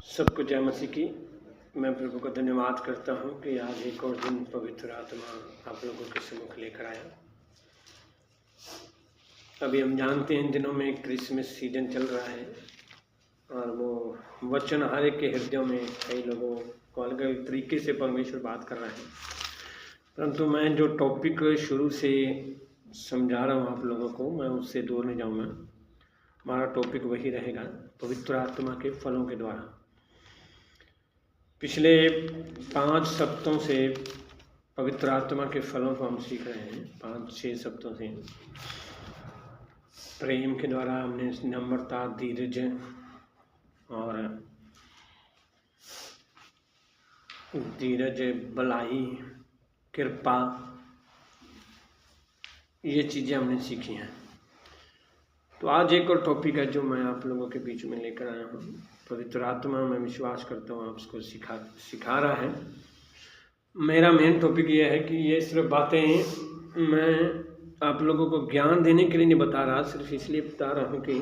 सबको जय मसीह की। मैं प्रभु का धन्यवाद करता हूँ कि आज एक और दिन पवित्र आत्मा आप लोगों के सम्मुख लेकर आया। अभी हम जानते हैं इन दिनों में क्रिसमस सीजन चल रहा है और वो वचन हर एक के हृदयों में कई लोगों को अलग अलग तरीके से परमेश्वर बात कर रहा है। परंतु मैं जो टॉपिक शुरू से समझा रहा हूँ आप लोगों को, मैं उससे दूर नहीं जाऊँगा। हमारा टॉपिक वही रहेगा, पवित्र आत्मा के फलों के द्वारा। पिछले 5 सप्ताहों से पवित्र आत्मा के फलों को हम सीख रहे हैं। 5-6 सप्ताहों से प्रेम के द्वारा हमने नम्रता, धीरज भलाई, कृपा, ये चीज़ें हमने सीखी हैं। तो आज एक और टॉपिक है जो मैं आप लोगों के बीच में लेकर आया हूँ। पवित्र आत्मा, मैं विश्वास करता हूँ आपको सिखा रहा है। मेरा मेन टॉपिक ये है कि ये सिर्फ बातें मैं आप लोगों को ज्ञान देने के लिए नहीं बता रहा, सिर्फ इसलिए बता रहा हूँ कि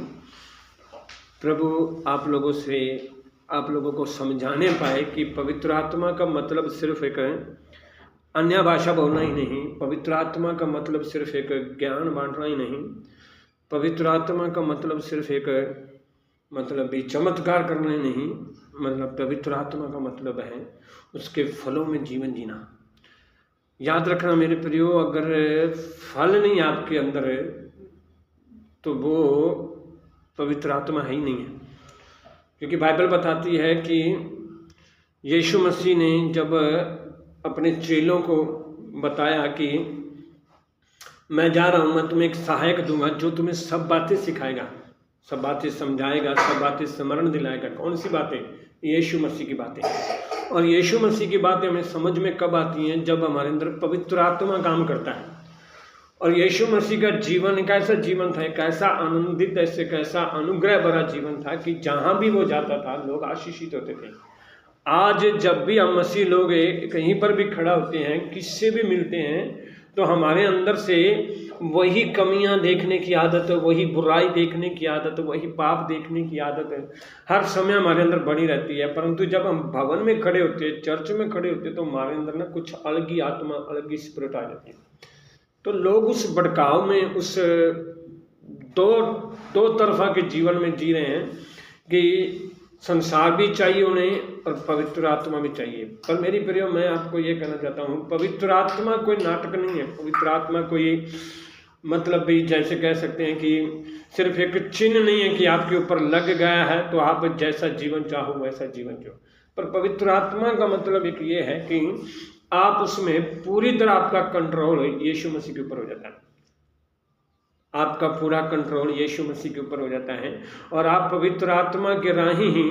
प्रभु आप लोगों को समझाने पाए कि पवित्र आत्मा का मतलब सिर्फ एक अन्य भाषा बोलना ही नहीं, पवित्र आत्मा का मतलब सिर्फ एक ज्ञान बांटना ही नहीं, पवित्र आत्मा का मतलब सिर्फ एक भी चमत्कार करना ही नहीं, मतलब पवित्र आत्मा का मतलब है उसके फलों में जीवन जीना। याद रखना मेरे प्रियो, अगर फल नहीं आपके अंदर है तो वो पवित्र आत्मा है ही नहीं है। क्योंकि बाइबल बताती है कि यीशु मसीह ने जब अपने चेलों को बताया कि मैं जा रहा हूँ, मैं तुम्हें एक सहायक दूंगा जो तुम्हें सब बातें सिखाएगा, सब बातें समझाएगा, सब बातें स्मरण दिलाएगा। कौन सी बातें? यीशु मसीह की बातें। और यीशु मसीह की बातें हमें समझ में कब आती हैं? जब हमारे अंदर पवित्र आत्मा काम करता है। और यीशु मसीह का जीवन एक ऐसा जीवन था, एक ऐसा आनंदित, ऐसे कैसा अनुग्रह भरा जीवन था कि जहाँ भी वो जाता था लोग आशीषित होते थे। आज जब भी हम मसीह लोग कहीं पर भी खड़ा होते हैं, किससे भी मिलते हैं, तो हमारे अंदर से वही कमियां देखने की आदत है, वही बुराई देखने की आदत है, वही पाप देखने की आदत है, हर समय हमारे अंदर बनी रहती है। परंतु जब हम भवन में खड़े होते हैं, चर्च में खड़े होते हैं, तो हमारे अंदर ना कुछ अलग ही आत्मा, अलग ही स्पिरिट आ जाती है। तो लोग उस भड़काव में, उस दो तरफा के जीवन में जी रहे हैं कि संसार भी चाहिए उन्हें और पवित्र आत्मा भी चाहिए। पर मेरी प्रियो, मैं आपको ये कहना चाहता हूँ, पवित्र आत्मा कोई नाटक नहीं है। पवित्र आत्मा कोई भी जैसे कह सकते हैं कि सिर्फ एक चिन्ह नहीं है कि आपके ऊपर लग गया है तो आप जैसा जीवन चाहो वैसा जीवन चाहो। पर पवित्र आत्मा का मतलब एक ये है कि आप उसमें पूरी तरह आपका कंट्रोल यीशु मसीह के ऊपर हो जाता है। आपका पूरा कंट्रोल यीशु मसीह के ऊपर हो जाता है और आप पवित्र आत्मा के राही ही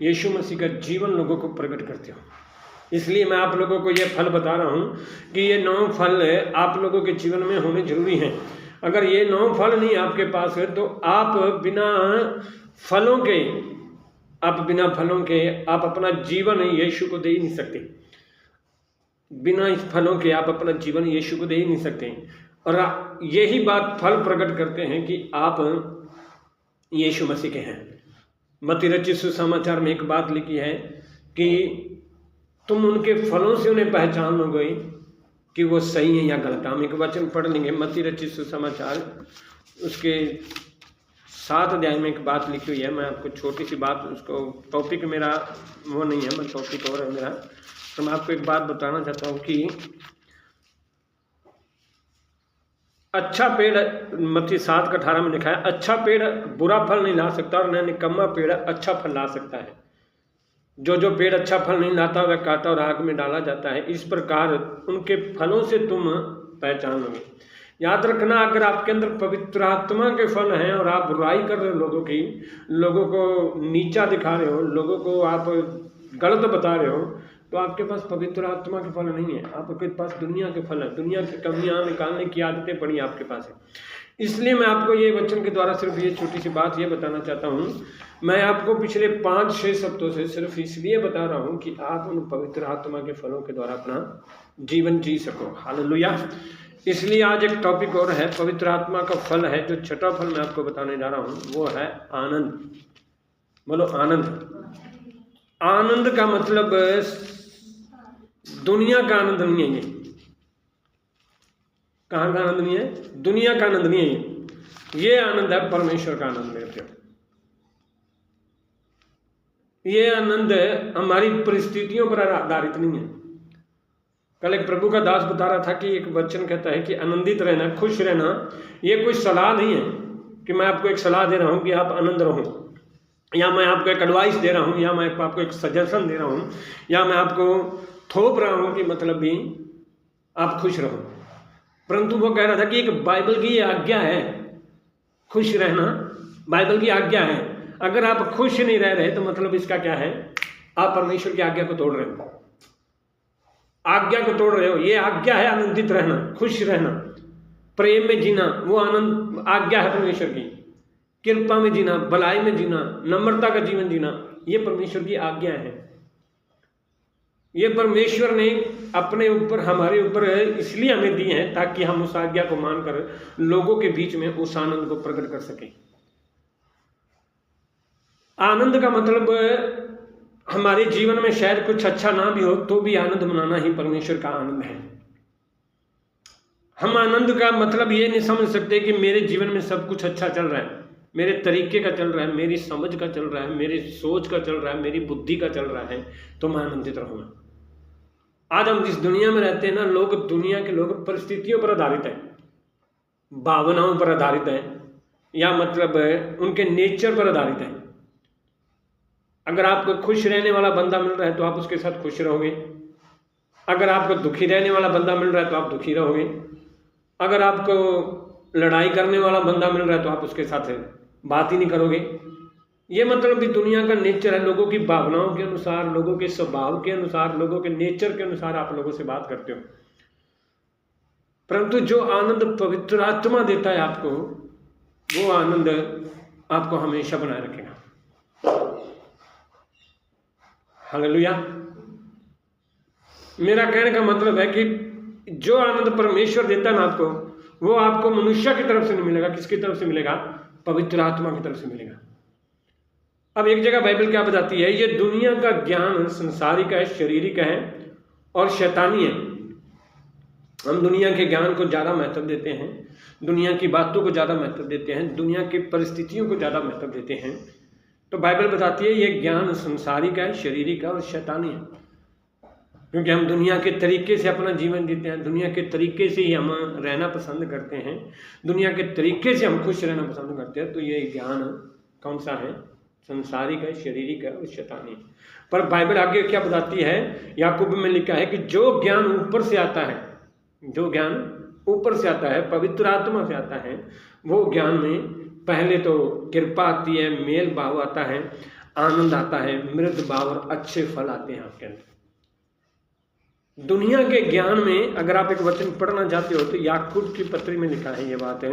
यीशु मसीह का जीवन लोगों को प्रकट करते हो। इसलिए मैं आप लोगों को ये फल बता रहा हूँ कि ये 9 फल आप लोगों के जीवन में होने जरूरी हैं। अगर ये 9 फल नहीं आपके पास है तो आप बिना फलों के आप अपना जीवन यीशु को दे ही नहीं सकते। बिना इस फलों के आप अपना जीवन यीशु को दे ही नहीं सकते। और यही बात फल प्रकट करते हैं कि आप यीशु मसीह के हैं। मत्ती रचित सुसमाचार में एक बात लिखी है कि तुम उनके फलों से उन्हें पहचान लोगे कि वो सही है या गलत। हम एक वचन पढ़ लेंगे, मत्ती रचित सुसमाचार उसके 7 अध्याय में एक बात लिखी हुई है। मैं आपको छोटी सी बात, उसको टॉपिक मेरा वो नहीं है, मैं टॉपिक और है मेरा, तो मैं आपको एक बात बताना चाहता हूँ कि अच्छा पेड़, मत्ती 7:18 में लिखा है, अच्छा पेड़ बुरा फल नहीं ला सकता और न निकम्मा पेड़ अच्छा फल ला सकता है। जो पेड़ अच्छा फल नहीं लाता वह काटा और आग में डाला जाता है। इस प्रकार उनके फलों से तुम पहचान लोगे। याद रखना, अगर आपके अंदर पवित्र आत्मा के फल हैं और आप बुराई कर रहे हो, लोगों को नीचा दिखा रहे हो, लोगों को आप गलत बता रहे हो, तो आपके पास पवित्र आत्मा के फल नहीं है, आपके पास दुनिया के फल है। दुनिया की कमियां निकालने की आदतें पड़ी आपके पास है। इसलिए मैं आपको ये वचन के द्वारा सिर्फ ये छोटी सी बात ये बताना चाहता हूँ। मैं आपको पिछले 5-6 सप्ताहों से सिर्फ इसलिए बता रहा हूँ कि आप उन पवित्र आत्मा के फलों के द्वारा अपना जीवन जी सको। हालेलुया। इसलिए आज एक टॉपिक और है, पवित्र आत्मा का फल है। जो छठा फल मैं आपको बताने जा रहा हूँ वो है आनंद। बोलो आनंद। आनंद का मतलब दुनिया का आनंद नहीं है। ये कहाँ का आनंद नहीं है? दुनिया का आनंद नहीं है। ये आनंद है परमेश्वर का आनंद मेरे प्रिय। ये आनंद हमारी परिस्थितियों पर आधारित नहीं है। कल एक प्रभु का दास बता रहा था कि एक वचन कहता है कि आनंदित रहना, खुश रहना, ये कोई सलाह नहीं है कि मैं आपको एक सलाह दे रहा हूं कि आप आनंद रहो, या मैं आपको एक एडवाइस दे रहा हूं, या मैं आपको एक सजेशन दे रहा हूं, या मैं आपको थोप रहा हूं कि मतलब भी आप खुश रहो। परंतु वो कह रहा था कि एक बाइबल की आज्ञा है खुश रहना, बाइबल की आज्ञा है। अगर आप खुश नहीं रह रहे तो मतलब इसका क्या है? आप परमेश्वर की आज्ञा को तोड़ रहे हो, आज्ञा को तोड़ रहे हो। ये आज्ञा है आनंदित रहना, खुश रहना, प्रेम में जीना, वो आनंद आज्ञा है परमेश्वर की। कृपा में जीना, भलाई में जीना, नम्रता का जीवन जीना, ये परमेश्वर की आज्ञा है। ये परमेश्वर ने अपने ऊपर, हमारे ऊपर इसलिए हमें दी है ताकि हम उस आज्ञा को मानकर लोगों के बीच में उस आनंद को प्रकट कर सकें। आनंद का मतलब हमारे जीवन में शायद कुछ अच्छा ना भी हो तो भी आनंद मनाना ही परमेश्वर का आनंद है। हम आनंद का मतलब ये नहीं समझ सकते कि मेरे जीवन में सब कुछ अच्छा चल रहा है, मेरे तरीके का चल रहा है, मेरी समझ का चल रहा है, मेरी सोच का चल रहा है, मेरी बुद्धि का चल रहा है तो मैं आनंदित रहूंगा। आज हम जिस दुनिया में रहते हैं ना, लोग, दुनिया के लोग परिस्थितियों पर आधारित है, भावनाओं पर आधारित है, या मतलब उनके नेचर पर आधारित है। अगर आपको खुश रहने वाला बंदा मिल रहा है तो आप उसके साथ खुश रहोगे। अगर आपको दुखी रहने वाला बंदा मिल रहा है तो आप दुखी रहोगे। अगर आपको लड़ाई करने वाला बंदा मिल रहा है तो आप उसके साथ बात ही नहीं करोगे। ये मतलब भी दुनिया का नेचर है, लोगों की भावनाओं के अनुसार, लोगों के स्वभाव के अनुसार, लोगों के नेचर के अनुसार आप लोगों से बात करते हो। परंतु जो आनंद पवित्र आत्मा देता है आपको, वो आनंद आपको हमेशा बनाए रखेगा। हालेलुया। मेरा कहने का मतलब है कि जो आनंद परमेश्वर देता है ना आपको, वो आपको मनुष्य की तरफ से नहीं मिलेगा। किसकी तरफ से मिलेगा? पवित्र आत्मा की तरफ से मिलेगा। अब एक जगह बाइबल क्या बताती है? ये दुनिया का ज्ञान संसारिक है, शारीरिक है और शैतानी है। हम दुनिया के ज्ञान को ज़्यादा महत्व देते हैं, दुनिया की बातों को ज़्यादा महत्व देते हैं, दुनिया की परिस्थितियों को ज़्यादा महत्व देते हैं। तो बाइबल बताती है ये ज्ञान संसारिक है, शारीरिक है और शैतानी है। क्योंकि हम दुनिया के तरीके से अपना जीवन जीते हैं, दुनिया के तरीके से ही हम रहना पसंद करते हैं, दुनिया के तरीके से हम खुश रहना पसंद करते हैं। तो ये ज्ञान कौन सा है? संसारिक है, शारीरिक है और शैतानी है। पर बाइबल आगे क्या बताती है? याकूब में लिखा है कि जो ज्ञान ऊपर से आता है, जो ज्ञान ऊपर से आता है, पवित्र आत्मा से आता है, वो ज्ञान में पहले तो कृपा आती है, मेल भाव आता है, आनंद आता है, मृद भाव और अच्छे फल आते हैं आपके अंदर। दुनिया के ज्ञान में अगर आप एक वचन पढ़ना चाहते हो तो याकूब की पत्री में लिखा है ये बात है।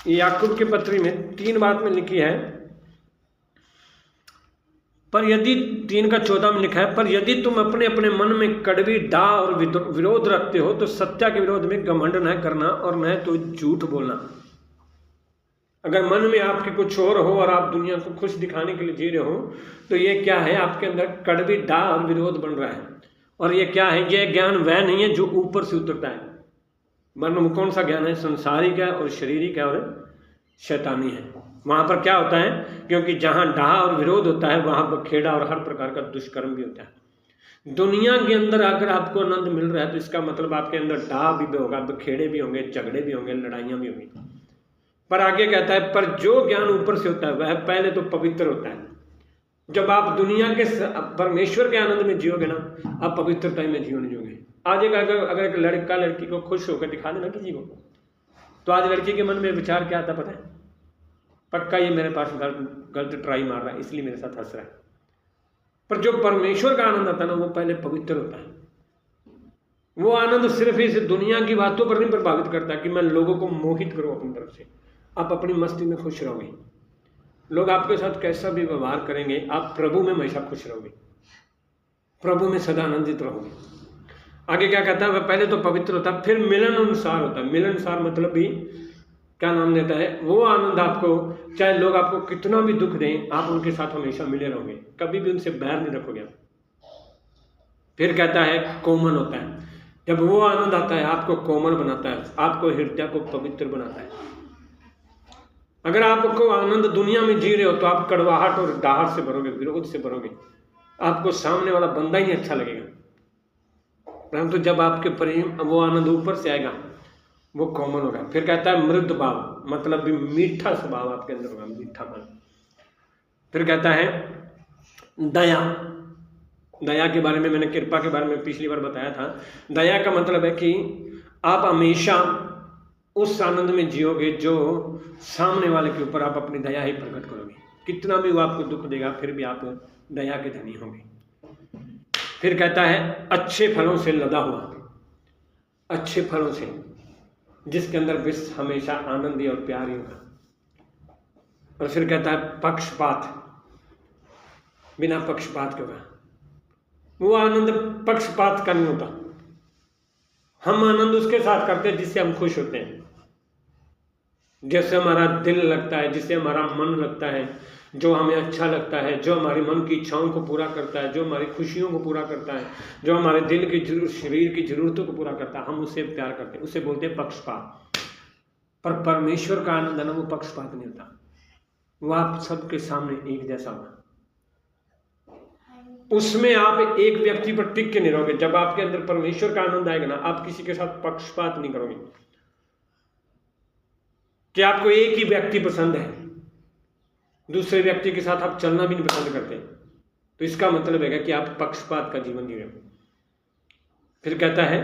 याकूब की पत्री में 3 बात में लिखी है, पर यदि 3:14 में लिखा है, पर यदि तुम अपने अपने मन में कड़वी डाह और विरोध रखते हो तो सत्य के विरोध में घमंड न करना और न तो झूठ बोलना। अगर मन में आपके कुछ और हो और आप दुनिया को खुश दिखाने के लिए जी रहे हो तो ये क्या है? आपके अंदर कड़वी डाह और विरोध बन रहा है। और ये क्या है? ये ज्ञान वह नहीं है जो ऊपर से उतरता है, वरना कौन सा ज्ञान है? संसारिक है और शारीरिक है और शैतानी है। वहां पर क्या होता है? क्योंकि जहां डाह और विरोध होता है वहां बखेड़ा और हर प्रकार का दुष्कर्म भी होता है। दुनिया के अंदर अगर आपको आनंद मिल रहा है तो इसका मतलब आपके अंदर डाह भी होगा, बखेड़े भी होंगे, झगड़े भी होंगे, लड़ाइयां भी होंगी। पर आगे कहता है, पर जो ज्ञान ऊपर से होता है वह पहले तो पवित्र होता है। जब आप दुनिया के परमेश्वर के आनंद में जियोगे ना, आप पवित्रता में जीवन जियोगे। आज अगर एक लड़का लड़की को खुश होकर दिखा देना किसी को, तो आज लड़की के मन में विचार क्या आता पता है? पक्का ये मेरे पास गलत ट्राई मार रहा है, इसलिए मेरे साथ हंस रहा है। पर जो परमेश्वर का आनंद आता है ना, वो पहले पवित्र होता है। वो आनंद सिर्फ इस दुनिया की बातों पर नहीं प्रभावित करता कि मैं लोगों को मोहित करूं अपनी तरफ से। आप अपनी मस्ती में खुश रहोगे, लोग आपके साथ कैसा भी व्यवहार करेंगे, आप प्रभु में हमेशा खुश रहोगे, प्रभु में सदा आनंदित रहोगे। आगे क्या कहता है? वह पहले तो पवित्र होता है, फिर मिलन अनुसार होता है। मिलन अनुसार मतलब भी क्या नाम देता है, वो आनंद आपको, चाहे लोग आपको कितना भी दुख दें, आप उनके साथ हमेशा मिले रहोगे, कभी भी उनसे बैर नहीं रखोगे। फिर कहता है कोमल होता है। जब वो आनंद आता है आपको कोमल बनाता है, आपको हृदय को पवित्र बनाता है। अगर आपको आनंद दुनिया में जी रहे हो तो आप कड़वाहट और दाहट से भरोगे, विरोध से भरोगे, आपको सामने वाला बंदा ही नहीं अच्छा लगेगा। परंतु जब आपके प्रेम वो आनंद ऊपर से आएगा, वो कोमल होगा। फिर कहता है मृद भाव, मतलब भी मीठा स्वभाव आपके अंदर होगा, मीठा मन। फिर कहता है दया। दया के बारे में मैंने कृपा के बारे में पिछली बार बताया था। दया का मतलब है कि आप हमेशा उस आनंद में जियोगे जो सामने वाले के ऊपर आप अपनी दया ही प्रकट करोगे। कितना भी वो आपको दुख देगा फिर भी आप दया के धनी होंगे। फिर कहता है अच्छे फलों से लदा हुआ, अच्छे फलों से, जिसके अंदर विश्व हमेशा आनंदी और प्यार ही होगा। और फिर कहता है पक्षपात, बिना पक्षपात के होगा। वो आनंद पक्षपात का नहीं होता। हम आनंद उसके साथ करते हैं जिससे हम खुश होते हैं, जैसे हमारा दिल लगता है, जिससे हमारा मन लगता है, जो हमें अच्छा लगता है, जो हमारे मन की इच्छाओं को पूरा करता है, जो हमारी खुशियों को पूरा करता है, जो हमारे दिल की शरीर की जरूरतों को पूरा करता है, हम उससे प्यार करते हैं। उसे बोलते हैं पक्षपात। पर परमेश्वर का आनंद है ना, वो पक्षपात नहीं होता। वो आप सबके सामने एक जैसा होगा। उसमें आप एक व्यक्ति पर टिक के नहीं रहोगे। जब आपके अंदर परमेश्वर का आनंद आएगा ना, आप किसी के साथ पक्षपात नहीं करोगे कि आपको एक ही व्यक्ति पसंद है, दूसरे व्यक्ति के साथ आप चलना भी नहीं पसंद करते, तो इसका मतलब है कि आप पक्षपात का जीवन जी रहे हो। फिर कहता है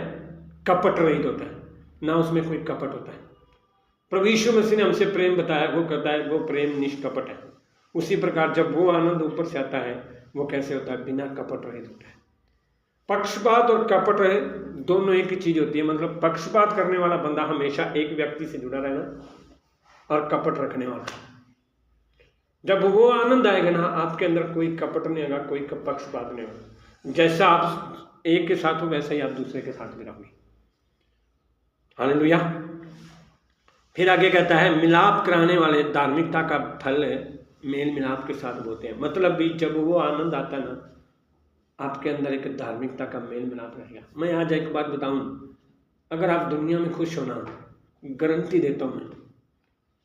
कपट रहित होता है, ना उसमें कोई कपट होता है। प्रभु यीशु मसीह ने हमसे प्रेम बताया, वो कहता है वो प्रेम निष्कपट है। उसी प्रकार जब वो आनंद ऊपर से आता है, वो कैसे होता है, बिना कपट रहित होता है। पक्षपात और कपट रहित दोनों एक ही चीज होती है। मतलब पक्षपात करने वाला बंदा हमेशा एक व्यक्ति से जुड़ा रहना, और कपट रखने वाला, जब वो आनंद आएगा ना, आपके अंदर कोई कपट नहीं होगा, कोई पक्षपात नहीं होगा। जैसा आप एक के साथ हो वैसा ही आप दूसरे के साथ भी रहोगे। हालेलुया। फिर आगे कहता है मिलाप कराने वाले धार्मिकता का फल मेल मिलाप के साथ होते हैं। मतलब भी जब वो आनंद आता है ना, आपके अंदर एक धार्मिकता का मेल मिलाप रहेगा। मैं आज एक बात बताऊं, अगर आप दुनिया में खुश होना, गारंटी देता हूं मैं,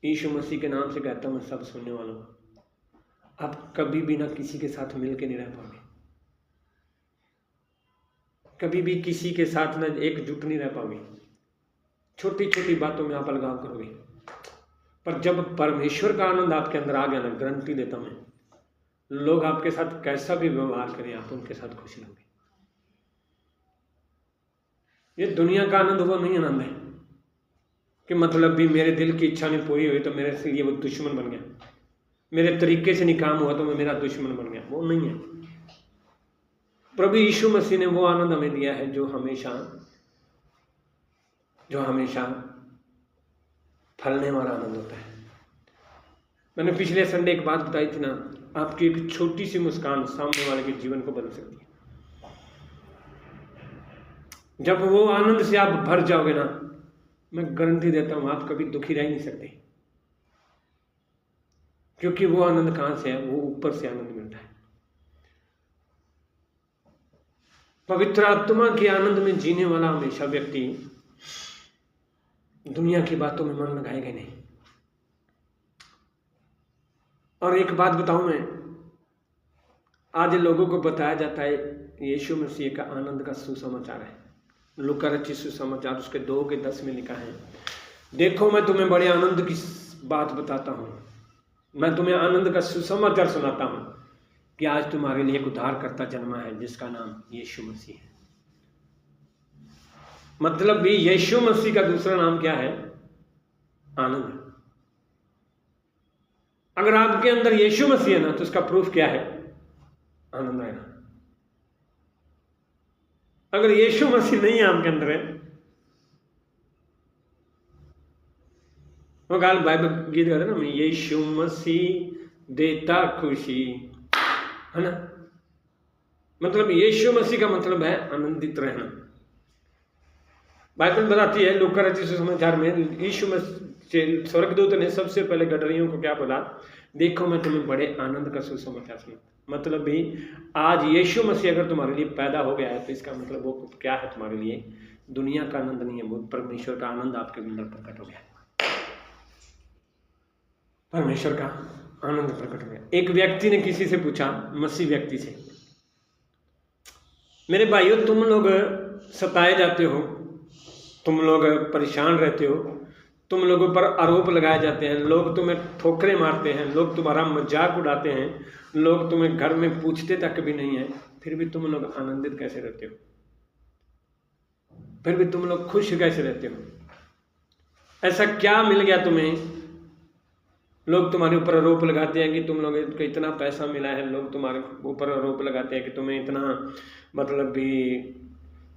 यीशु मसीह के नाम से कहता हूं मैं सब सुनने वालों को, आप कभी भी ना किसी के साथ मिल के नहीं रह पाओगे, कभी भी किसी के साथ ना एकजुट नहीं रह पाओगे। छोटी छोटी बातों में आप अलगाव करोगे। पर जब परमेश्वर का आनंद आपके अंदर आ गया ना, गारंटी देता हूं मैं, लोग आपके साथ कैसा भी व्यवहार करें, आप उनके साथ खुश रहोगे। ये दुनिया का आनंद वो नहीं आनंद है कि मतलब भी मेरे दिल की इच्छा नहीं पूरी हुई तो मेरे से लिए वो दुश्मन बन गया, मेरे तरीके से नहीं काम हुआ तो मैं मेरा दुश्मन बन गया। वो नहीं है। प्रभु यीशु मसीह ने वो आनंद हमें दिया है जो हमेशा फलने वाला आनंद होता है। मैंने पिछले संडे एक बात बताई थी ना, आपकी एक छोटी सी मुस्कान सामने वाले के जीवन को बदल सकती है। जब वो आनंद से आप भर जाओगे ना, मैं गारंटी देता हूं आप कभी दुखी रह ही नहीं सकते, क्योंकि वो आनंद कहां से है, वो ऊपर से आनंद मिलता है। पवित्र आत्मा के आनंद में जीने वाला हमेशा व्यक्ति दुनिया की बातों में मन लगाएगा नहीं। और एक बात बताऊं मैं, आज लोगों को बताया जाता है यीशु मसीह का आनंद का सुसमाचार है। लूका रचित सुसमाचार उसके 2:10 में लिखा है, देखो मैं तुम्हें बड़े आनंद की बात बताता हूं, मैं तुम्हें आनंद का सुसमाचार सुनाता हूं कि आज तुम्हारे लिए एक उद्धारकर्ता जन्मा है जिसका नाम यीशु मसीह है। मतलब भी यीशु मसीह का दूसरा नाम क्या है, आनंद। अगर आपके अंदर यीशु मसीह है ना, तो उसका प्रूफ क्या है, आनंद आएगा। अगर यीशु मसीह नहीं है आपके अंदर है, वो गाल बाइबल गीत गाते ना, यीशु मसीह देता खुशी, है ना। मतलब यीशु मसीह का मतलब है आनंदित रहना। बाइबल बताती है लूका रचित सुसमाचार में, यीशु स्वर्गदूत ने सबसे पहले गडरियों को क्या बोला, देखो मैं तुम्हें बड़े आनंद का सुसमाचार सुनाता। मतलब भी आज यीशु मसीह अगर तुम्हारे लिए पैदा हो गया है तो इसका मतलब वो क्या है तुम्हारे लिए, दुनिया का आनंद नहीं है, वो परमेश्वर का आनंद आपके अंदर प्रकट हो गया। परमेश्वर का आनंद प्रकट हो गया। एक व्यक्ति ने किसी से पूछा, मसीह व्यक्ति से, मेरे भाइयों तुम लोग सताए जाते हो, तुम लोग परेशान रहते हो, तुम लोगों पर आरोप लगाए जाते हैं, लोग तुम्हें ठोकरें मारते हैं, लोग तुम्हारा मजाक उड़ाते हैं, लोग तुम्हें घर में पूछते तक भी नहीं है, फिर भी तुम लोग आनंदित कैसे रहते हो, फिर भी तुम लोग खुश कैसे रहते हो? ऐसा क्या मिल गया तुम्हें? लोग तुम्हारे ऊपर आरोप लगाते हैं कि तुम लोग को इतना पैसा मिला है, लोग तुम्हारे ऊपर आरोप लगाते हैं कि तुम्हें इतना मतलब भी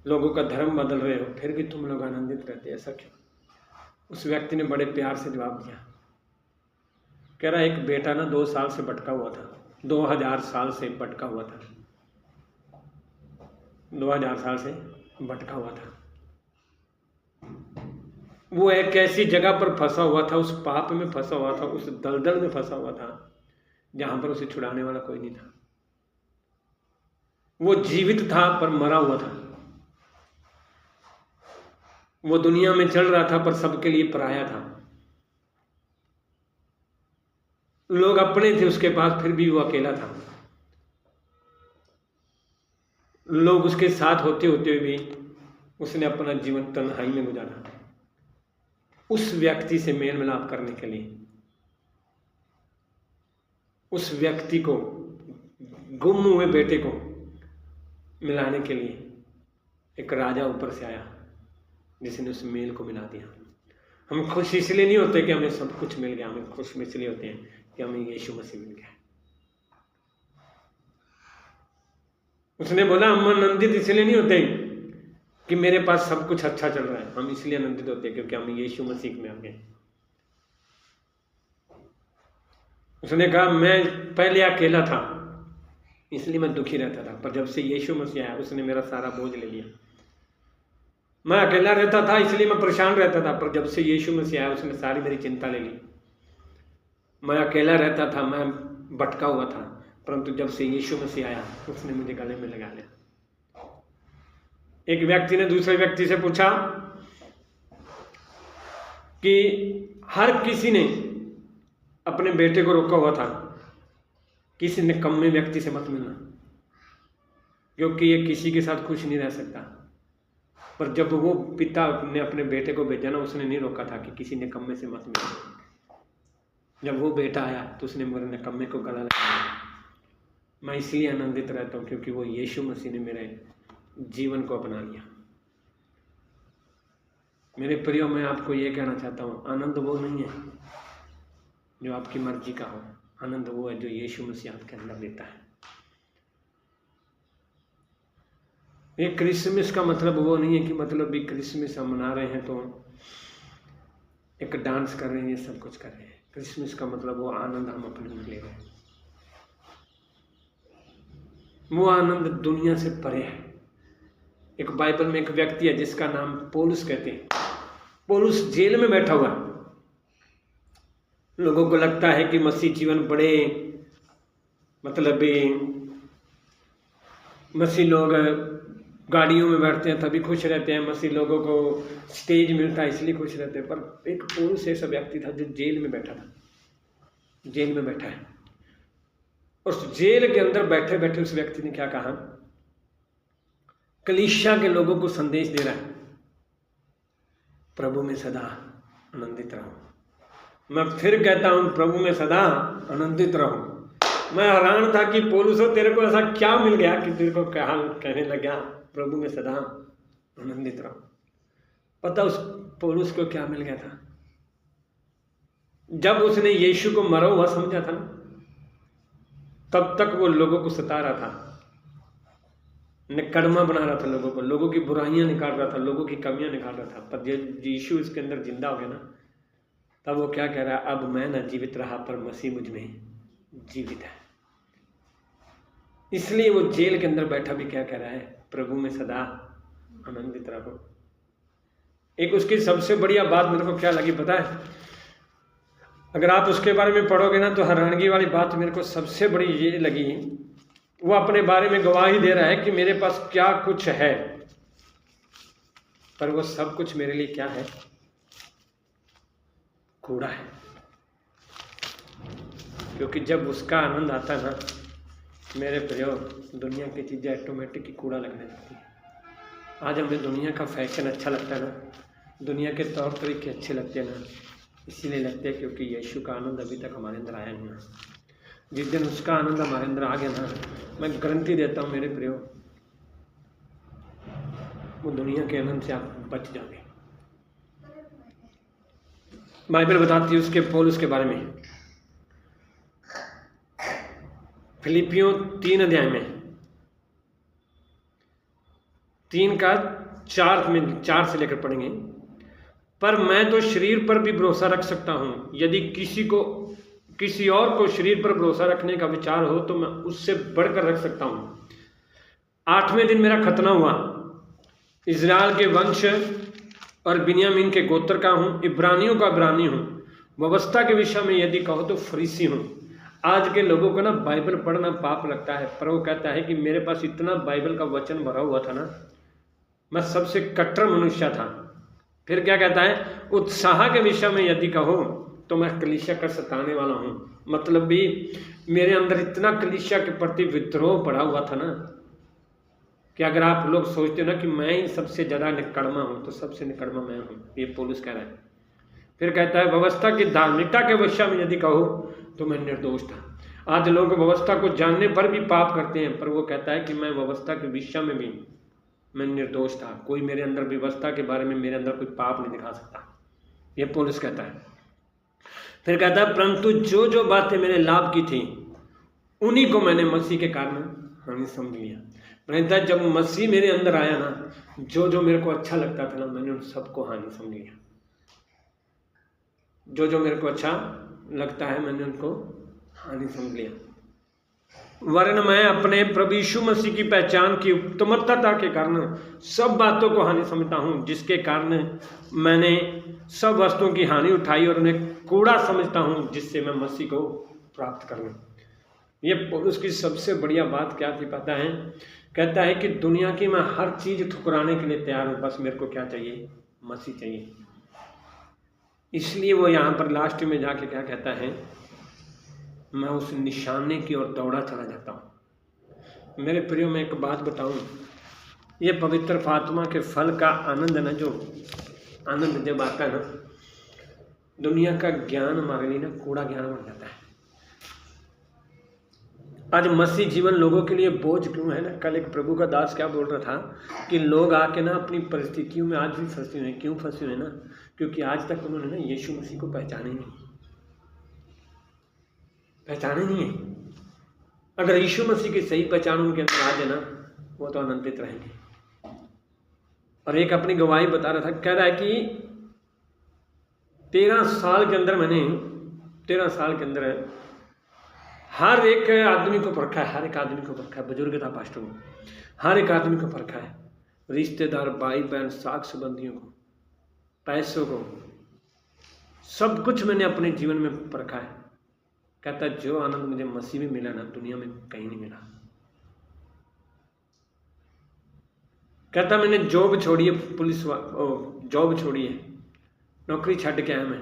लोगों का धर्म बदल रहे हो, फिर भी तुम लोग आनंदित रहते हैं, ऐसा क्यों? उस व्यक्ति ने बड़े प्यार से जवाब दिया, कह रहा एक बेटा ना 2 साल से भटका हुआ था, 2000 साल से भटका हुआ था, 2000 साल से भटका हुआ था। वो एक ऐसी जगह पर फंसा हुआ था, उस पाप में फंसा हुआ था, उस दलदल में फंसा हुआ था जहां पर उसे छुड़ाने वाला कोई नहीं था। वो जीवित था पर मरा हुआ था। वो दुनिया में चल रहा था पर सबके लिए पराया था। लोग अपने थे उसके पास, फिर भी वो अकेला था। लोग उसके साथ होते होते भी उसने अपना जीवन तन्हाई में गुजारा। उस व्यक्ति से मेल मिलाप करने के लिए, उस व्यक्ति को, गुम हुए बेटे को मिलाने के लिए एक राजा ऊपर से आया जिसने उस मेल को मिला दिया। हम खुश इसलिए नहीं होते कि हमें सब कुछ मिल गया, हमें खुश इसलिए होते हैं कि हमें यीशु मसीह मिल गया। उसने बोला हम आनंदित इसलिए नहीं होते कि मेरे पास सब कुछ अच्छा चल रहा है, हम इसलिए आनंदित होते हैं क्योंकि हम यीशु मसीह में आ गए। उसने कहा मैं पहले अकेला था इसलिए मैं दुखी रहता था, पर जब से यीशु मसीह आया उसने मेरा सारा बोझ ले लिया। मैं अकेला रहता था इसलिए मैं परेशान रहता था, पर जब से यीशु मसीह आया उसने सारी मेरी चिंता ले ली। मैं अकेला रहता था, मैं भटका हुआ था, परंतु जब से यीशु मसीह आया उसने मुझे गले में लगा लिया। एक व्यक्ति ने दूसरे व्यक्ति से पूछा कि हर किसी ने अपने बेटे को रोका हुआ था, किसी ने निकम्मे व्यक्ति से मत मिलना क्योंकि ये किसी के साथ खुश नहीं रह सकता। पर जब वो पिता ने अपने बेटे को भेजा ना, उसने नहीं रोका था कि किसी निकम्मे से मत मिलना। जब वो बेटा आया तो उसने मेरे निकम्मे को गला लगाया। मैं इसलिए आनंदित रहता हूँ क्योंकि वो यीशु मसीह ने मेरे जीवन को अपना लिया। मेरे प्रियो, मैं आपको ये कहना चाहता हूँ, आनंद वो नहीं है जो आपकी मर्जी का हो, आनंद वो है जो यीशु मसीह आपके अंदर देता है। ये क्रिसमस का मतलब वो नहीं है कि मतलब भी क्रिसमस हम मना रहे हैं तो एक डांस कर रहे हैं, ये सब कुछ कर रहे हैं। क्रिसमस का मतलब वो आनंद हम अपने में ले रहे हैं। वो आनंद दुनिया से परे है। एक बाइबल में एक व्यक्ति है जिसका नाम पौलुस कहते हैं। पौलुस जेल में बैठा हुआ। लोगों को लगता है कि मसीह जीवन बड़े मतलब मसीह लोग गाड़ियों में बैठते हैं तभी खुश रहते हैं, मसीह लोगों को स्टेज मिलता है इसलिए खुश रहते हैं। पर एक पौलुस ऐसा व्यक्ति था जो जेल में बैठा था, जेल में बैठा है। उस जेल के अंदर बैठे बैठे उस व्यक्ति ने क्या कहा, कलीसिया के लोगों को संदेश दे रहा है, प्रभु में सदा आनंदित रहो। मैं फिर कहता हूं, प्रभु में सदा आनंदित रहो। मैं हैरान था कि पौलुस, तेरे को ऐसा क्या मिल गया कि तेरे को कहने लगा प्रभु में सदा आनंदित रहो। पता उस पौलुस को क्या मिल गया था? जब उसने यीशु को मरा हुआ समझा था ना, तब तक वो लोगों को सता रहा था, निकड़मा बना रहा था लोगों को, लोगों की बुराइयां निकाल रहा था, लोगों की कमियां निकाल रहा था। पर जब यीशु इसके अंदर जिंदा हो गया ना, तब वो क्या कह रहा है, अब मैं न जीवित रहा पर मसीह मुझ में जीवित है। इसलिए वो जेल के अंदर बैठा भी क्या कह रहा है, प्रभु में सदा आनंदित रहो। एक उसकी सबसे बढ़िया बात मेरे को क्या लगी पता है, अगर आप उसके बारे में पढ़ोगे ना तो हैरानगी वाली बात मेरे को सबसे बड़ी ये लगी, वो अपने बारे में गवाही दे रहा है कि मेरे पास क्या कुछ है, पर वो सब कुछ मेरे लिए क्या है? कूड़ा है। क्योंकि जब उसका आनंद आता है ना मेरे प्रियो, दुनिया की चीज़ें ऑटोमेटिक ही कूड़ा लगने लगती है। आज हमें दुनिया का फैशन अच्छा लगता है ना, दुनिया के तौर तरीके अच्छे लगते हैं ना, इसीलिए लगते हैं क्योंकि यीशु का आनंद अभी तक हमारे अंदर आया नहीं है। जिस दिन उसका आनंद हमारे अंदर आ गया ना, मैं गारंटी देता हूँ मेरे प्रियो, वो दुनिया के आनंद से आप बच जाओगे। बाइबल बताती है उसके पौलुस के बारे में, फिलिपियों 3 अध्याय में 3 का 4 से लेकर पढ़ेंगे। पर मैं तो शरीर पर भी भरोसा रख सकता हूँ, यदि किसी और को शरीर पर भरोसा रखने का विचार हो तो मैं उससे बढ़कर रख सकता हूँ। 8वें दिन मेरा खतना हुआ, इज़राइल के वंश और बिन्यामीन के गोत्र का हूँ, इब्रानियों का इब्रानी हूँ, व्यवस्था के विषय में यदि कहो तो फरीसी हूँ। आज के लोगों को ना बाइबल पढ़ना पाप लगता है, पर वो कहता है कि मेरे पास इतना बाइबल का वचन भरा हुआ था ना, मैं सबसे कट्टर मनुष्य था। फिर क्या कहता है, उत्साह के विषय में यदि कहो तो मैं कलीसिया का सताने वाला हूँ। मतलब भी मेरे अंदर इतना कलीसिया के प्रति विद्रोह पड़ा हुआ था ना, कि अगर आप लोग सोचते हो ना कि मैं ही सबसे ज़्यादा निकड़मा हूँ, तो सबसे निकड़मा मैं हूँ, ये पौलुस कह रहा है। फिर कहता है व्यवस्था की धार्मिकता के विषय में यदि कहो तो मैं निर्दोष था। आज लोग व्यवस्था को जानने पर भी पाप करते हैं, पर वो कहता है कि मैं व्यवस्था के विषय में भी मैं निर्दोष था, कोई मेरे अंदर व्यवस्था के बारे में मेरे अंदर कोई पाप नहीं दिखा सकता, ये पौलुस कहता है। फिर कहता है परंतु जो जो बातें मेरे लाभ की थी उन्हीं को मैंने मसीह के कारण हानि समझ लिया। कहता है जब मसीह मेरे अंदर आया ना, जो जो मेरे को अच्छा लगता था ना, मैंने उन सबको हानि समझ लिया। जो जो मेरे को अच्छा लगता है मैंने उनको हानि समझ लिया, वरन मैं अपने प्रभु यीशु मसीह की पहचान की उत्तमता के कारण सब बातों को हानि समझता हूँ, जिसके कारण मैंने सब वस्तुओं की हानि उठाई और उन्हें कूड़ा समझता हूँ, जिससे मैं मसीह को प्राप्त कर लूँ। ये पौलुस की सबसे बढ़िया बात क्या थी पता है? कहता है कि दुनिया की मैं हर चीज़ ठुकराने के लिए तैयार हूँ, बस मेरे को क्या चाहिए? मसीह चाहिए। इसलिए वो यहाँ पर लास्ट में जाके क्या कहता है, मैं उस निशाने की ओर दौड़ा चला जाता हूँ। मेरे प्रियो में एक बात बताऊँ, ये पवित्र आत्मा के फल का आनंद है ना, जो आनंद जब आता है ना, दुनिया का ज्ञान हमारे लिए ना कूड़ा ज्ञान बन जाता है। आज मसीह जीवन लोगों के लिए बोझ क्यों है ना? कल एक प्रभु का दास क्या बोल रहा था कि लोग आके ना अपनी परिस्थितियों में आज भी फंसे हुए हैं। क्यों फंसे हुए हैं ना? क्योंकि आज तक उन्होंने ना यीशु मसीह को पहचाने नहीं है। अगर यीशु मसीह की सही पहचान उनके अंदर आ जाए ना, वो तो आनंदित रहेंगे। और एक अपनी गवाही बता रहा था, कह रहा है कि 13 साल के अंदर हर एक आदमी को परखा है। बुजुर्ग था पास्टर में, हर एक आदमी को परखा है, रिश्तेदार, भाई बहन, साख संबंधियों को, पैसों को, सब कुछ मैंने अपने जीवन में परखा है। कहता जो आनंद मुझे मसीह में मिला ना, दुनिया में कहीं नहीं मिला। कहता मैंने जॉब छोड़ी है, जॉब छोड़ी है, नौकरी छड़ के आया मैं,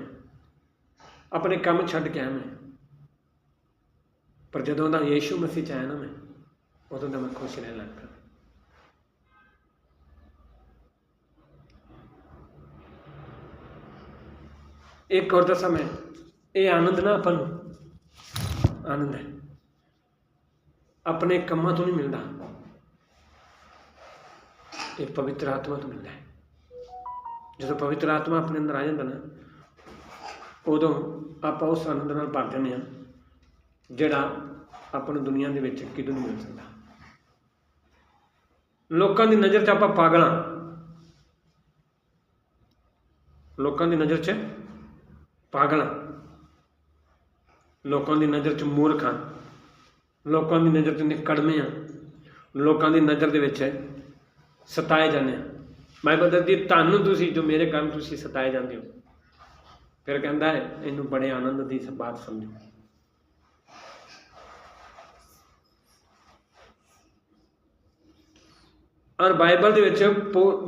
अपने काम छड़ के आया मैं, पर जदों दा यीशु मसीह च आया ना मैं, उदों दा मैं खुश रहने लग पिया। एक और दसा मैं, ये आनंद ना अपन आनंद है अपने कमां तो नहीं मिलता, एक पवित्र आत्मा तो मिलता है। जो पवित्र आत्मा अपने अंदर आ जाता ना, उदों आप उस आनंद नाल भर जाते हैं ਜਿਹੜਾ ਆਪਾਂ ਨੂੰ ਦੁਨੀਆ ਦੇ ਵਿੱਚ ਕਿਦੋਂ ਨਹੀਂ ਮਿਲ ਸਕਦਾ। ਲੋਕਾਂ ਦੀ ਨਜ਼ਰ 'ਚ ਆਪਾਂ ਪਾਗਲ ਹਾਂ, ਲੋਕਾਂ ਦੀ ਨਜ਼ਰ 'ਚ ਪਾਗਲ ਹਾਂ, ਲੋਕਾਂ ਦੀ ਨਜ਼ਰ 'ਚ ਮੂਰਖ ਹਾਂ, ਲੋਕਾਂ ਦੀ ਨਜ਼ਰ 'ਚ ਨਿਕੜਵੇਂ ਹਾਂ, ਲੋਕਾਂ ਦੀ ਨਜ਼ਰ ਦੇ ਵਿੱਚ ਸਤਾਏ ਜਾਂਦੇ ਹਾਂ। ਬਾਈਬਲ ਦੱਸਦੀ ਤੁਹਾਨੂੰ ਤੁਸੀਂ ਜੋ ਮੇਰੇ ਕਾਰਨ ਤੁਸੀਂ ਸਤਾਏ ਜਾਂਦੇ ਹੋ, फिर कहता है इनू बड़े आनंद की बात समझो। और बाइबल दे विच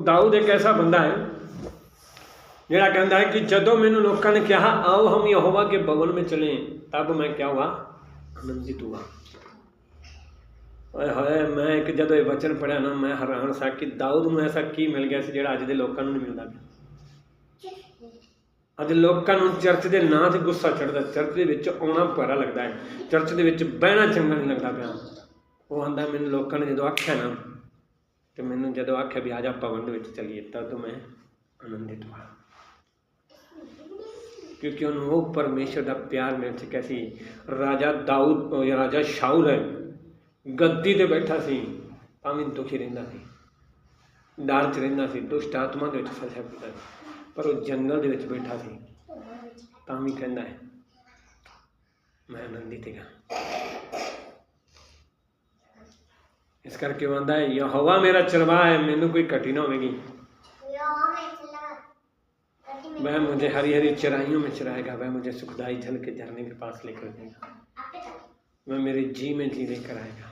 दाऊद एक ऐसा बंदा है जिहड़ा कहता है कि जदों मैनू लोगों ने कहा आओ हम यहोवा के भवन में चले, तब मैं क्या हुआ, आनंदित हुआ। हाय मैं एक जदों ये वचन पढ़िया ना, मैं हैरान सा कि दाऊद नूं ऐसा की मिल गया सी जिहड़ा अज दे लोकां नूं नहीं मिलदा पिया। अज लोकां नूं चर्च दे नां ते गुस्सा चढ़दा, चर्च दे विच आउणा भैड़ा लगदा है, चर्च दे विच बहना चंगा नहीं लगदा पिया। वो आंदा मैनूं लोकां ने जदों आख्या ना, तो मैनूं जदों आख्या भी आ जा भवन दे विच चलीए, तद मैं आनंदित हुआ, क्योंकि उन्होंने वो परमेश्वर का प्यार मिल चुका सी। राजा दाऊद राजा शाऊल है गद्दी ते बैठा सी, भावें दुखी रहिंदा सी, डर च रहिंदा सी, दुष्ट आत्मा दे विच फसिया पिया सी, पर वो जंगल दे विच बैठा सी, तां भी कहंदा है मैं आनंदित हां। इस करके वो आंदा है यहोवा मेरा चरवाहा है, मैनूं कोई घटी ना होवेगी, वह मुझे हरी हरी चराइयों में चराएगा, वह मुझे सुखदाई जल के झरने के पास लेकर जाएगा, वह मेरे जी में जी लेकर आएगा।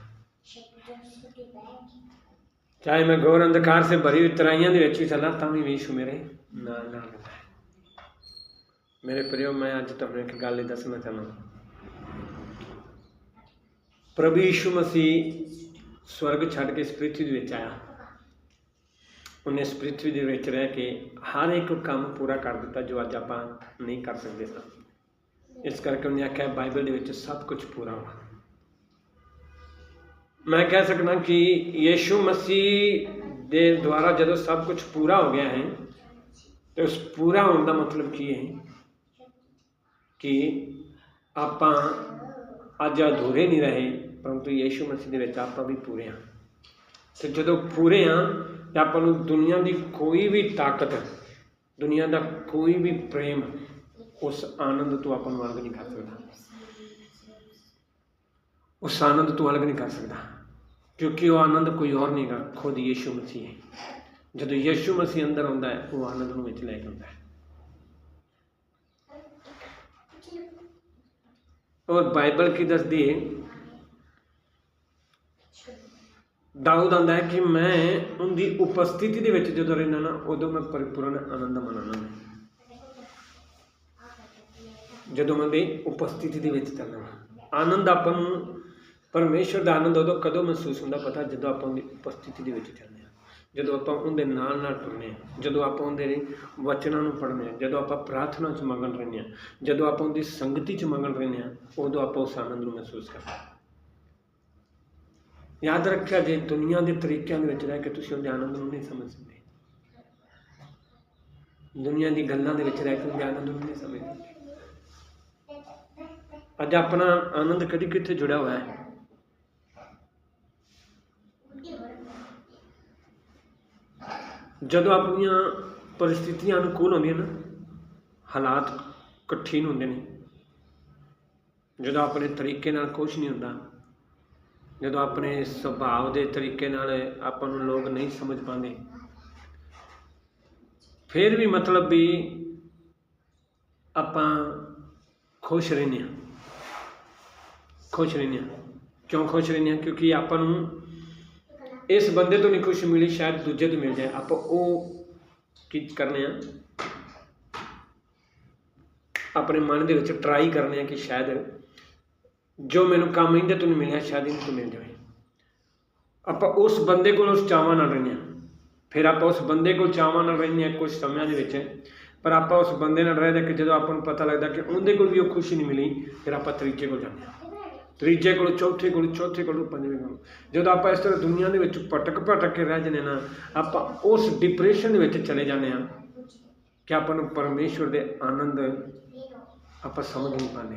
चाहे मैं घोर अंधकार से भरी हुई तराइयां दे विच चला, तां भी यीशु मेरे नाल नाल है। मेरे प्रियो मैं अज तुहानूं एक गल दसना चाहना, प्रभु यीशु मसीह स्वर्ग छड्ड के इस पृथ्वी दे विच आया, उन्हें इस पृथ्वी दे विच रह के हर एक काम पूरा कर दिता जो अज आपां नहीं कर सकते सन। इस करके उन्हें आख्या बाइबल दे विच सब कुछ पूरा हुआ। मैं कह सकना कि यीशु मसीह दे द्वारा जदों सब कुछ पूरा हो गया है, तो उस पूरा होने का मतलब की है कि आपां अज अधूरे नहीं रहे, परंतु यीशु मसीह दे विच आपां भी पूरे हाँ। तो जदों पूरे हाँ तो आपां नूं दुनिया की कोई भी ताकत, दुनिया का कोई भी प्रेम उस आनंद तो आपां नूं अलग नहीं कर सकता, उस आनंद तो अलग नहीं कर सकता, क्योंकि वो आनंद कोई और नहीं गा, खुद यीशु मसीह है। जब यीशु मसीह अंदर आता है वो आनंद नूं विच लैके आउंदा है। और बाइबल की दसदी है, दाऊद आंदा है कि मैं उनकी उपस्थिति दे विच जदों रहना ना, उदों मैं परिपूर्ण आनंद मनाना, जदों मैं उनकी उपस्थिति दे विच चलना। आनंद आपां नूं परमेश्वर का आनंद उदों कदों महसूस होंदा पता, जदों आपां उनकी उपस्थिति दे विच चलने, जदों आपां उनदे नाल नाल टुरने, जदों आपां उनदे वचनां नूं पढ़ने, जदों आपां प्रार्थना च मगन रहने, जदों आपां उनदी संगति च मगन रहने, उदों आपां उस आनंद नूं महसूस करदे। याद रखिया जे दुनिया के तरीकों के रह के तुसीं उहदे आनंद नूं नहीं समझ सकते, दुनिया की गल्लां दे विच रह के उहदे आनंद नूं नहीं समझ सकते। अज अपना आनंद कदी कित्थे जुड़ा हुआ है? जदों अपनियां परिस्थितियां अनुकूल होंदियां ना, हालात कठिन होंदे ने, जदों अपने तरीके नाल कुछ नहीं होंदा, जदों अपने सुभाव के तरीके नाल आपां नूं लोग नहीं समझ पाते, फिर भी मतलब भी आपां खुश रहने, खुश रहने। क्यों खुश रहने? क्योंकि आपां नूं इस बंदे तो नहीं खुशी मिली, शायद दूजे तो मिल जाए, आप वो की करने अपने मन के विच ट्राई करने कि शायद जो मैनूं काम इहदे तो नहीं मिलिया शायद इहदे तो मिल जाए। आप उस बंदे को उस चावां नाल रहने, फिर आप उस बंदे को चावां नाल रहने कुछ समय दे विच, पर आप उस बंदे नाल रह के जो आपां नूं पता लगता कि उहदे कोल भी वो खुशी नहीं मिली, फिर आप तीजे को जाने, तीजे को चौथे को, चौथे को पंजवें को। जो आप इस तरह दुनिया के भटक भटक के रह जाने ना, आप उस डिप्रेशन में चले जाने कि आपां नूं परमेश्वर के आनंद आप समझ नहीं पाते।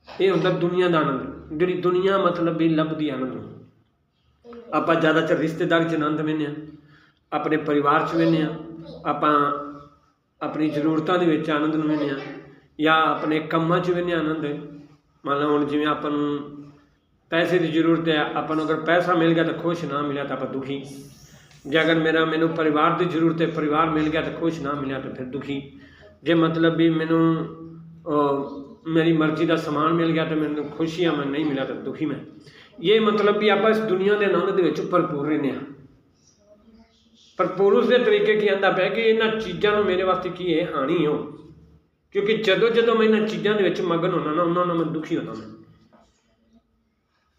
ये होंदा दुनिया का आनंद, जिहड़ी दुनिया मतलब भी लभदी आनंद। आप ज़्यादातर रिश्तेदारी च आनंद लेने, अपने परिवार च लेने, आप अपनी जरूरतों के आनंद लेने, या अपने कामां च लेने आनंद। मान लो हुण जिवें आपां नूं पैसे की जरूरत है, आपां नूं अगर पैसा मिल गया तो खुश, ना मिला तो आप दुखी। जे अगर मैनू परिवार की जरूरत है, परिवार मिल गया तो खुश, ना मिलया तो फिर दुखी। जे मतलब भी मैनू मेरी मर्जी का समान मिल गया तो मैंने खुशी हाँ, मैं नहीं मिला तो दुखी मैं। ये मतलब भी आप इस दुनिया के आनंद के भरपूर रहने। पर पुरुष के तरीके की आंदा पै कि इन्होंने चीज़ों मेरे वास्ते की है, हानि हो, क्योंकि जदों मैं इन्होंने चीज़ों के मगन होना ना, उन्होंने मैं दुखी होना। मैं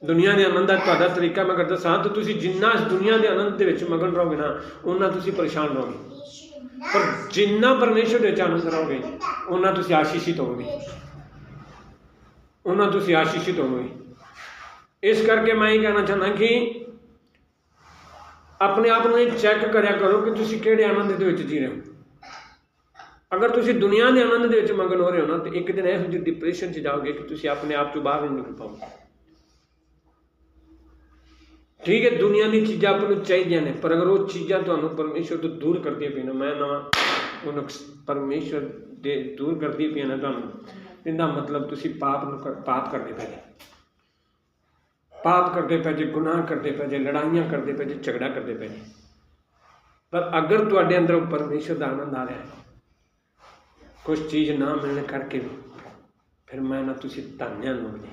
दुनिया के आनंद का तरीका मैं कर दसा तो तुम जिन्ना इस दुनिया के आनंद के मगन रहोगे ना, उन्ना तुम परेशान रहोगे। पर जिन्ना परमेश्वर के आनंद रहोगे उन्ना तुम आशीषित होगे, उन्ना तुम आशीषित होगे। इस करके मैं ये कहना चाहना कि अपने आप में चैक करया करो कि तुम किहड़े आनंद के जी रहे हो। अगर तुम दुनिया के आनंद के मगन हो रहे हो ना, तो एक दिन यह डिप्रेशन से जाओगे कि तुम अपने आप चो बाहर नहीं निकल पाओगे। ठीक है, दुनिया की चीज़ा अपन चाहिए ने, पर अगर वो चीज़ा तो परमेश्वर तो दूर कर दी पी, मैं नवा परमेश्वर दे दूर कर दी पी ना, तो इनका मतलब तुम पाप करते पे, पाप करते पे जे, गुनाह करते पे जे, लड़ाइयाँ करते पे जे, झगड़ा करते पे। पर अगर तुहाडे अंदर परमेश्वर का आनंद आ रहा है, कुछ चीज़ ना मिलने करके भी, फिर मैं ना तुम धन्य लोग जी,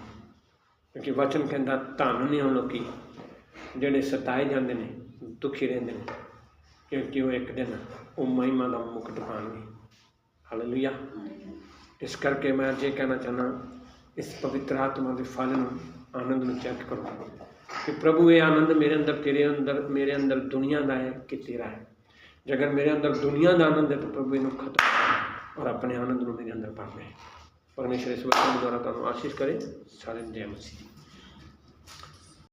क्योंकि वचन कहता धन नहीं हो लोग ਜਿਹੜੇ सताए जाते हैं, दुखी रहते हैं, क्योंकि वो एक दिन वो महिमा का मुकुट पाएंगे। हालेलुया। इस करके मैं अजे कहना चाहना, इस पवित्र आत्मा के फल आनंद में चेक करो कि प्रभु ये आनंद मेरे अंदर, तेरे अंदर, मेरे अंदर दुनिया का है कि तेरा है। अगर मेरे अंदर दुनिया का आनंद है तो प्रभु इन्हों खत्म और अपने आनंद को मेरे अंदर भर ले। परमेश्वर इस वचन द्वारा तुहानू आशीष करे। सारे जय मसीह।